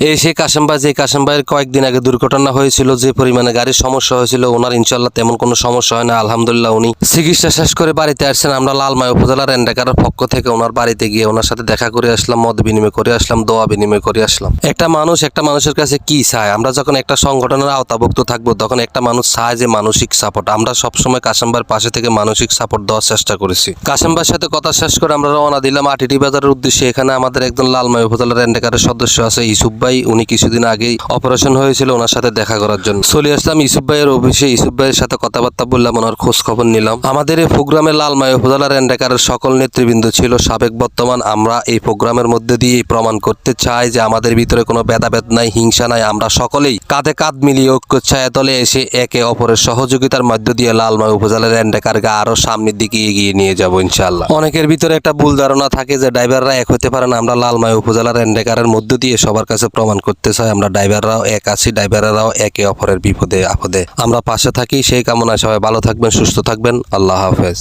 এই সেই কাশেম ভাই, যে কাশেম ভাইয়ের কয়েকদিন আগে দুর্ঘটনা হয়েছিল, যে পরিমাণে গাড়ির সমস্যা হয়েছিল, ওনার ইনশাল্লাহ তেমন কোনো সমস্যা হয় না। আলহামদুলিল্লাহ উনি চিকিৎসা শেষ করে বাড়িতে আসছেন। আমরা লালমাই উপজেলা রেন্ডাকারের পক্ষ থেকে ওনার বাড়িতে গিয়ে ওনার সাথে দেখা করে আসলাম, মত বিনিময় করে আসলাম, দোয়া বিনিময় করে আসলাম। একটা মানুষের কাছে কি চায়? আমরা যখন একটা সংগঠনের আওতাভুক্ত থাকবো তখন একটা মানুষ চায় যে মানসিক সাপোর্ট। আমরা সবসময় কাশেম ভাইয়ের পাশে থেকে মানসিক সাপোর্ট দেওয়ার চেষ্টা করেছি। কাশেম ভাইয়ের সাথে কথা শেষ করে আমরা রওনা দিলাম আটিটি বাজারের উদ্দেশ্যে। এখানে আমাদের একজন লালমাই উপজেলা রেন্ডাকারের সদস্য আছে ইউসুফ ভাই, উনি কিছুদিন আগেই অপারেশন হয়েছিল, ওনার সাথে দেখা করার জন্য চলে আসলাম ইউসুফ ভাইয়ের অফিসে। ইউসুফ ভাইয়ের সাথে কথাবার্তা বললাম, ওনার খোঁজ খবর নিলাম। আমাদের এই প্রোগ্রামে লালমাই উপজেলা রেন্ডাকারের সকল নেতৃবৃন্দ ছিল, সাবেক বর্তমান। আমরা এই প্রোগ্রামের মধ্যে দিয়ে প্রমাণ করতে চাই যে আমাদের ভিতরে কোনো ভেদাভেদ নাই, হিংসা নাই। আমরা সকলেই কাঁধে কাঁধ মিলিয়ে ঐক্য ছায়া তলে এসে একে অপরের সহযোগিতার মধ্য দিয়ে লালমাই উপজেলা রেন্ডাকারকে আরো সামনের দিকে এগিয়ে নিয়ে যাবো ইনশাআল্লাহ। অনেকের ভিতরে একটা ভুল ধারণা থাকে যে ড্রাইভাররা এক হতে পারে না। আমরা লালমাই উপজেলা রেন্ডাকারের মধ্য দিয়ে সবার কাছে প্রমাণ করতে চাই আমরা ড্রাইভাররাও এক আছি, ড্রাইভাররাও একে অপরের বিপদে আপদে আমরা পাশে থাকি। সেই কামনায় সবাই ভালো থাকবেন, সুস্থ থাকবেন। আল্লাহ হাফেজ।